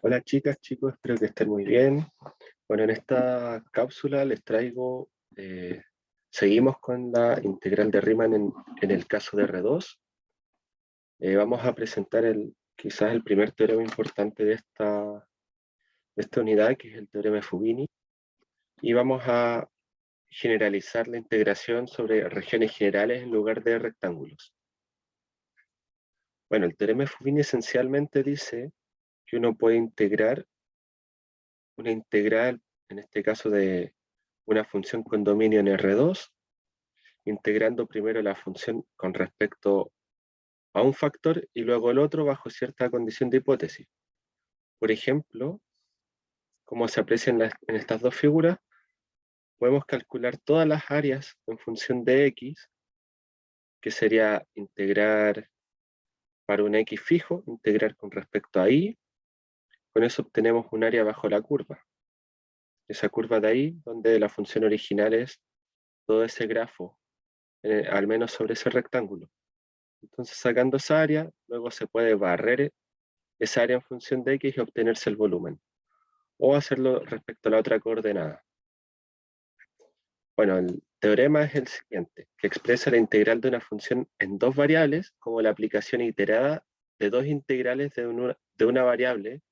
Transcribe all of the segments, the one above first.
Hola chicas, chicos, espero que estén muy bien. Bueno, en esta cápsula les traigo, seguimos con la integral de Riemann en el caso de R2. Vamos a presentar quizás el primer teorema importante de esta unidad, que es el teorema de Fubini, y vamos a generalizar la integración sobre regiones generales en lugar de rectángulos. Bueno, el teorema de Fubini esencialmente dice que uno puede integrar una integral, en este caso de una función con dominio en R2, integrando primero la función con respecto a un factor y luego el otro bajo cierta condición de hipótesis. Por ejemplo, como se aprecia en estas dos figuras, podemos calcular todas las áreas en función de x, que sería integrar para un x fijo, integrar con respecto a y. Con eso obtenemos un área bajo la curva. Esa curva de ahí, donde la función original es todo ese grafo, al menos sobre ese rectángulo. Entonces, sacando esa área, luego se puede barrer esa área en función de x y obtenerse el volumen. O hacerlo respecto a la otra coordenada. Bueno, el teorema es el siguiente, que expresa la integral de una función en dos variables como la aplicación iterada de dos integrales de una variable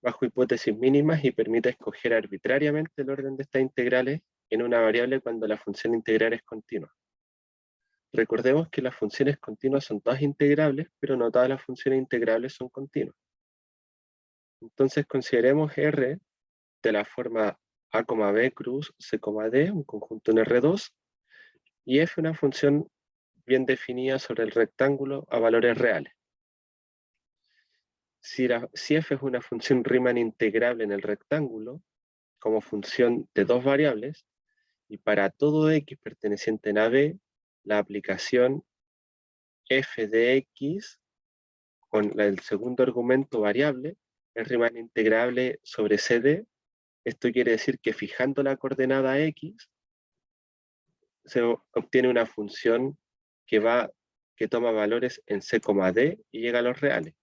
bajo hipótesis mínimas y permite escoger arbitrariamente el orden de estas integrales en una variable cuando la función integral es continua. Recordemos que las funciones continuas son todas integrables, pero no todas las funciones integrables son continuas. Entonces consideremos R de la forma A, B cruz C, D, un conjunto en R2, y F una función bien definida sobre el rectángulo a valores reales. Si F es una función Riemann integrable en el rectángulo, como función de dos variables, y para todo X perteneciente en AB, la aplicación F de X con el segundo argumento variable es Riemann integrable sobre CD. Esto quiere decir que fijando la coordenada X, se obtiene una función que toma valores en C, D y llega a los reales,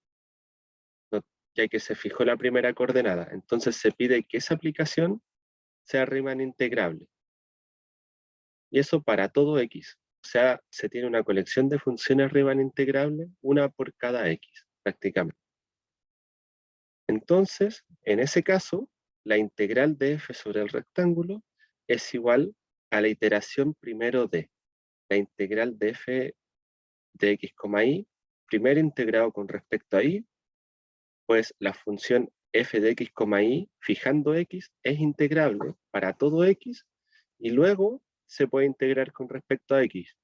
ya que se fijó la primera coordenada. Entonces se pide que esa aplicación sea Riemann integrable. Y eso para todo X. O sea, se tiene una colección de funciones Riemann integrable, una por cada X, prácticamente. Entonces, en ese caso, la integral de f sobre el rectángulo es igual a la iteración primero de la integral de f de x, y, primero integrado con respecto a y, pues la función f de x, y, fijando x, es integrable para todo x, y luego se puede integrar con respecto a x,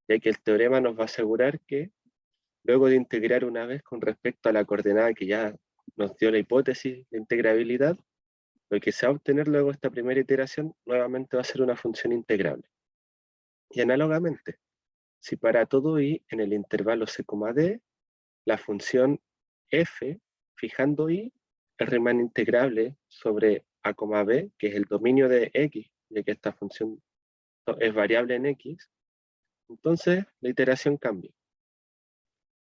ya que el teorema nos va a asegurar que luego de integrar una vez con respecto a la coordenada que ya nos dio la hipótesis de integrabilidad, lo que se va a obtener luego de esta primera iteración nuevamente va a ser una función integrable. Y análogamente, si para todo y en el intervalo c, d, la función f, fijando y, es Riemann integrable sobre a, b, que es el dominio de x, ya que esta función es variable en x, entonces la iteración cambia.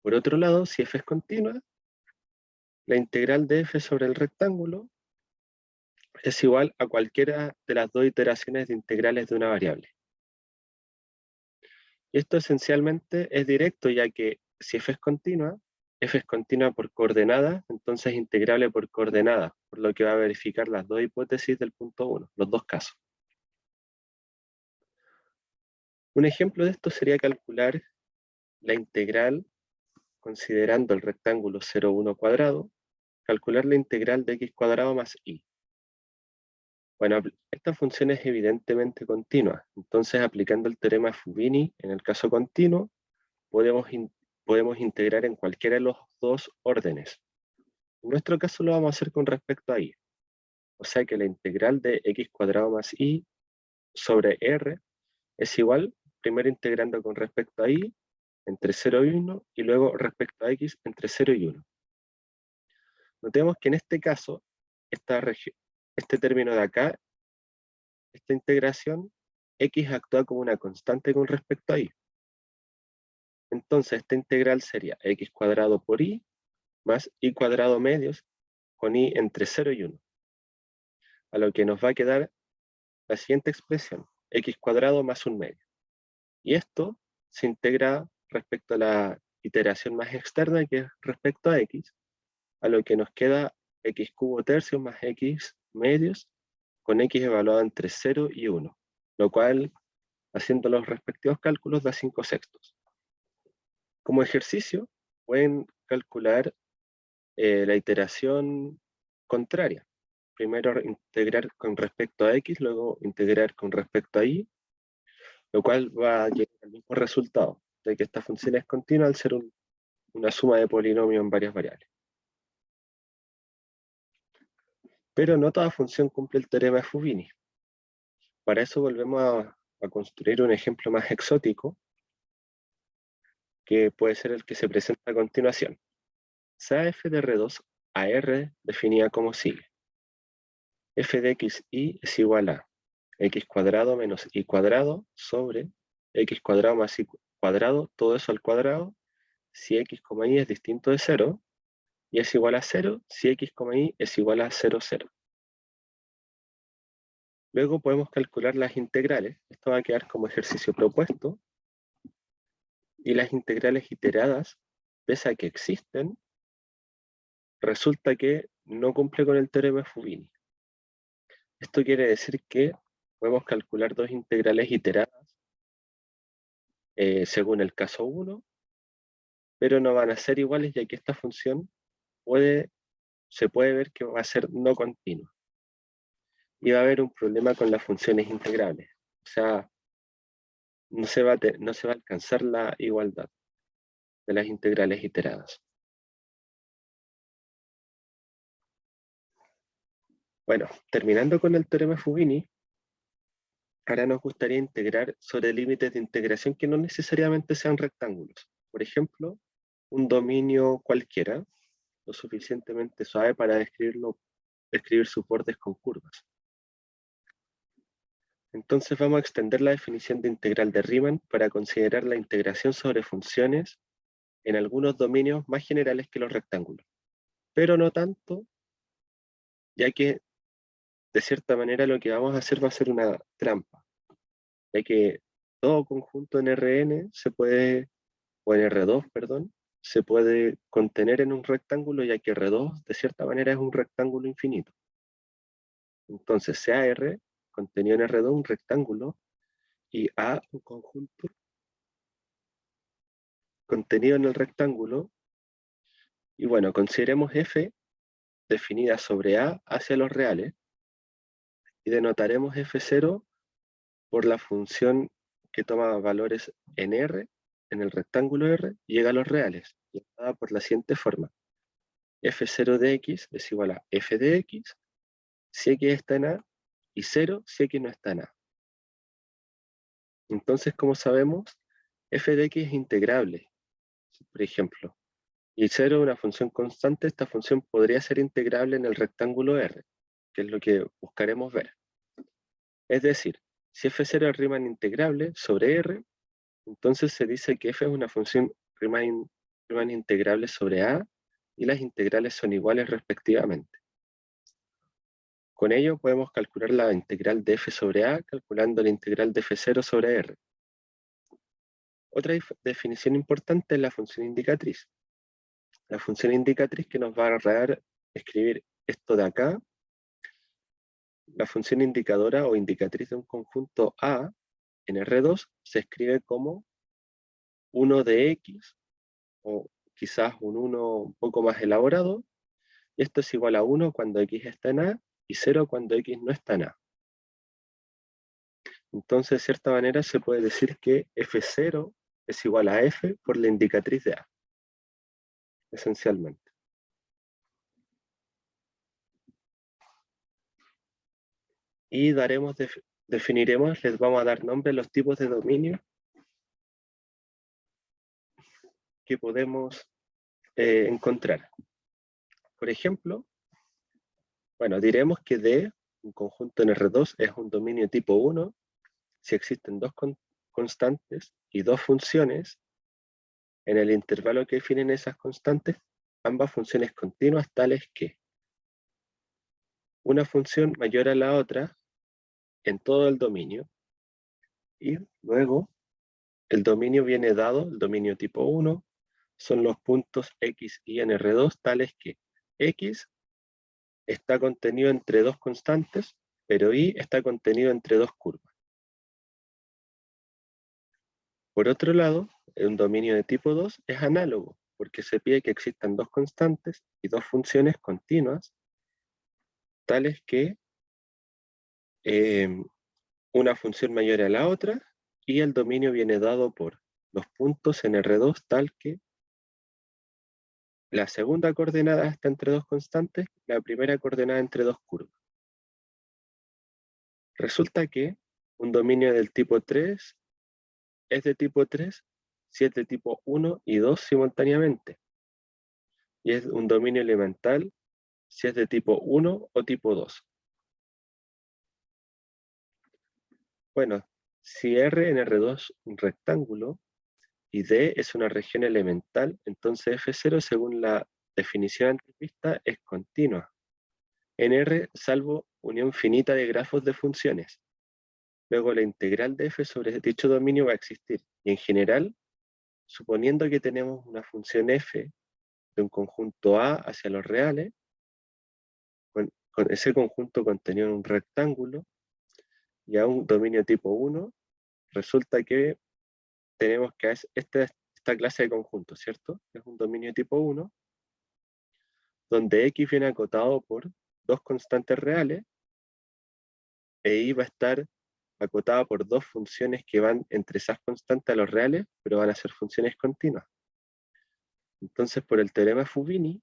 Por otro lado, si f es continua, la integral de f sobre el rectángulo es igual a cualquiera de las dos iteraciones de integrales de una variable. Y esto esencialmente es directo, ya que si f es continua por coordenada, entonces es integrable por coordenada, por lo que va a verificar las dos hipótesis del punto 1, los dos casos. Un ejemplo de esto sería calcular la integral, considerando el rectángulo 0, 1 cuadrado, calcular la integral de x cuadrado más y. Bueno, esta función es evidentemente continua, entonces aplicando el teorema de Fubini, en el caso continuo, podemos integrar en cualquiera de los dos órdenes. En nuestro caso lo vamos a hacer con respecto a y. O sea que la integral de x cuadrado más y sobre r es igual, primero integrando con respecto a y entre 0 y 1, y luego respecto a x entre 0 y 1. Notemos que en este caso, este término de acá, esta integración, x actúa como una constante con respecto a y. Entonces esta integral sería x cuadrado por y más y cuadrado medios con y entre 0 y 1. A lo que nos va a quedar la siguiente expresión, x cuadrado más un medio. Y esto se integra respecto a la iteración más externa, que es respecto a x, a lo que nos queda x cubo tercios más x medios, con x evaluado entre 0 y 1, lo cual, haciendo los respectivos cálculos, da 5 sextos. Como ejercicio, pueden calcular la iteración contraria. Primero integrar con respecto a x, luego integrar con respecto a y, lo cual va a llegar al mismo resultado, de que esta función es continua al ser una suma de polinomios en varias variables. Pero no toda función cumple el teorema de Fubini. Para eso volvemos a construir un ejemplo más exótico, que puede ser el que se presenta a continuación. Sea f de R2 a R definida como sigue. F de x y es igual a x cuadrado menos y cuadrado sobre x cuadrado más y cuadrado, todo eso al cuadrado, si x, y es distinto de 0, y es igual a 0 si x, y es igual a 0, 0. Luego podemos calcular las integrales. Esto va a quedar como ejercicio propuesto. Y las integrales iteradas, pese a que existen, resulta que no cumple con el teorema de Fubini. Esto quiere decir que podemos calcular dos integrales iteradas según el caso 1, pero no van a ser iguales, ya que esta función se puede ver que va a ser no continua. Y va a haber un problema con las funciones integrales. O sea, no se va a alcanzar la igualdad de las integrales iteradas. Bueno, terminando con el teorema de Fubini, ahora nos gustaría integrar sobre límites de integración que no necesariamente sean rectángulos. Por ejemplo, un dominio cualquiera, lo suficientemente suave para describir sus bordes con curvas. Entonces vamos a extender la definición de integral de Riemann para considerar la integración sobre funciones en algunos dominios más generales que los rectángulos, pero no tanto, ya que de cierta manera lo que vamos a hacer va a ser una trampa, ya que todo conjunto en Rn o en R2, perdón, se puede contener en un rectángulo, ya que R2 de cierta manera es un rectángulo infinito. Entonces sea R contenido en R2 un rectángulo y A un conjunto contenido en el rectángulo. Y bueno, consideremos F definida sobre A hacia los reales y denotaremos F0 por la función que toma valores en R, en el rectángulo R, y llega a los reales, y está por la siguiente forma. F0 de x es igual a f de x si x está en A, y 0 si x no está en A. Entonces, como sabemos, f de x es integrable, por ejemplo, y 0 es una función constante. Esta función podría ser integrable en el rectángulo R, que es lo que buscaremos ver. Es decir, si f0 es Riemann integrable sobre R, entonces se dice que f es una función Riemann integrable sobre A, y las integrales son iguales respectivamente. Con ello podemos calcular la integral de f sobre A calculando la integral de f0 sobre R. Otra definición importante es la función indicatriz. La función indicatriz que nos va a dar escribir esto de acá. La función indicadora o indicatriz de un conjunto A en R2 se escribe como 1 de X, o quizás un 1 un poco más elaborado, y esto es igual a 1 cuando X está en A y 0 cuando X no está en A. Entonces, de cierta manera, se puede decir que F0 es igual a F por la indicatriz de A, esencialmente. Y definiremos, les vamos a dar nombre a los tipos de dominio que podemos encontrar. Por ejemplo, bueno, diremos que D, un conjunto en R2, es un dominio tipo 1 si existen dos constantes y dos funciones en el intervalo que definen esas constantes, ambas funciones continuas tales que una función mayor a la otra en todo el dominio, y luego el dominio viene dado, el dominio tipo 1, son los puntos X y en R2 tales que X está contenido entre dos constantes, pero Y está contenido entre dos curvas. Por otro lado, un dominio de tipo 2 es análogo, porque se pide que existan dos constantes y dos funciones continuas, tales que una función mayor a la otra, y el dominio viene dado por los puntos en R2 tal que la segunda coordenada está entre dos constantes, la primera coordenada entre dos curvas. Resulta que un dominio del tipo 3 es de tipo 3 si es de tipo 1 y 2 simultáneamente. Y es un dominio elemental si es de tipo 1 o tipo 2. Bueno, si R en R2 es un rectángulo y D es una región elemental, entonces F0, según la definición antes vista, es continua en R, salvo unión finita de grafos de funciones. Luego la integral de f sobre dicho dominio va a existir. Y en general, suponiendo que tenemos una función f de un conjunto A hacia los reales, con ese conjunto contenido en un rectángulo y a un dominio tipo 1, resulta que tenemos que esta clase de conjunto, ¿cierto? Es un dominio tipo 1, donde x viene acotado por dos constantes reales e y va a estar acotada por dos funciones que van entre esas constantes a los reales, pero van a ser funciones continuas. Entonces, por el teorema Fubini,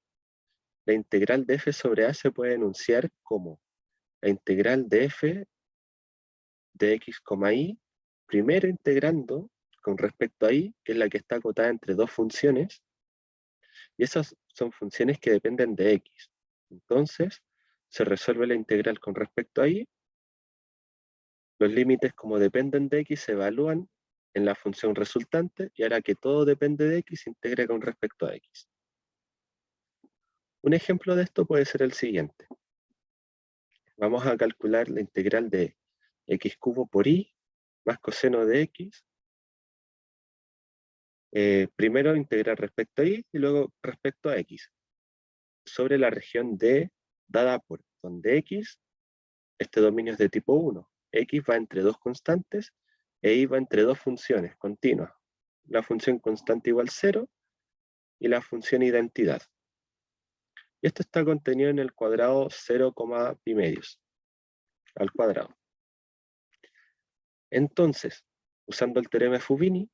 la integral de f sobre a se puede enunciar como la integral de f de x, y, primero integrando con respecto a y, que es la que está acotada entre dos funciones, y esas son funciones que dependen de x. Entonces, se resuelve la integral con respecto a y, los límites como dependen de x se evalúan en la función resultante, y ahora que todo depende de x, se integra con respecto a x. Un ejemplo de esto puede ser el siguiente. Vamos a calcular la integral de x cubo por y más coseno de x. Primero integrar respecto a y y luego respecto a x. Sobre la región D dada por donde x, este dominio es de tipo 1. X va entre dos constantes e y va entre dos funciones continuas. La función constante igual 0 y la función identidad. Y esto está contenido en el cuadrado 0, pi medios al cuadrado. Entonces, usando el teorema de Fubini,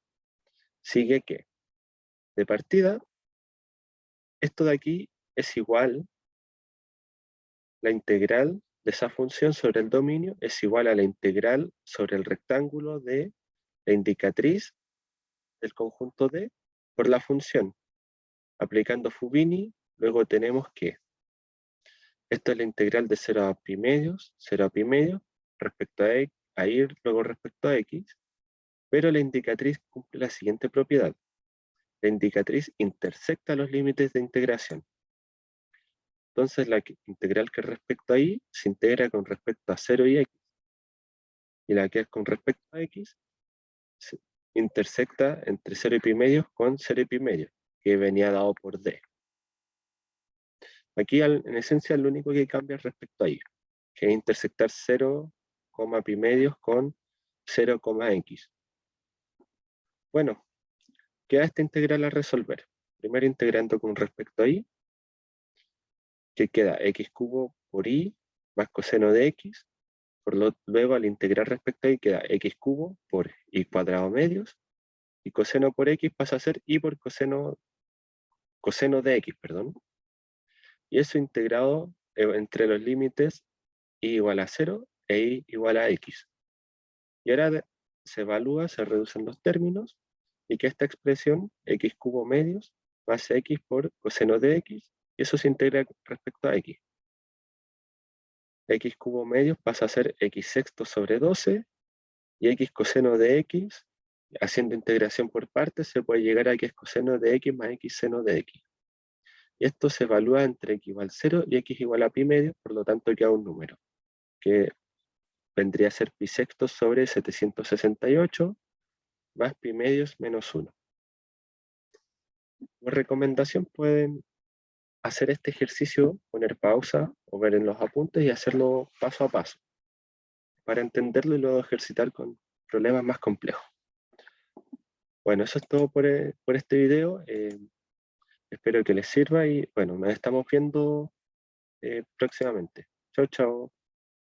sigue que, de partida, esto de aquí es igual, la integral de esa función sobre el dominio es igual a la integral sobre el rectángulo de la indicatriz del conjunto D por la función. Aplicando Fubini, luego tenemos que esto es la integral de 0 a pi medios, 0 a pi medios, respecto a y, luego respecto a x, pero la indicatriz cumple la siguiente propiedad. La indicatriz intersecta los límites de integración. Entonces la integral que respecto a y se integra con respecto a 0 y x. Y la que es con respecto a x se intersecta entre 0 y pi medios con 0 y pi medios, que venía dado por d. Aquí en esencia lo único que cambia es respecto a y, que es intersectar 0, pi medios con 0, x. Bueno, queda esta integral a resolver. Primero integrando con respecto a y, que queda x cubo por y más coseno de x. Luego al integrar respecto a y queda x cubo por y cuadrado medios, y coseno por x pasa a ser y por coseno de x, perdón. Y eso integrado entre los límites y igual a 0 e y igual a x. Y ahora se evalúa, se reducen los términos, y que esta expresión, x cubo medios, más x por coseno de x, y eso se integra respecto a x. X cubo medios pasa a ser x sexto sobre 12, y x coseno de x, haciendo integración por partes, se puede llegar a x coseno de x más x seno de x. Y esto se evalúa entre x igual 0 y x igual a pi medio, por lo tanto queda un número, que vendría a ser pi sextos sobre 768 más pi medios menos 1. Como recomendación pueden hacer este ejercicio, poner pausa o ver en los apuntes y hacerlo paso a paso para entenderlo y luego ejercitar con problemas más complejos. Bueno, eso es todo por este video. Espero que les sirva y bueno, nos estamos viendo próximamente. Chao, chao.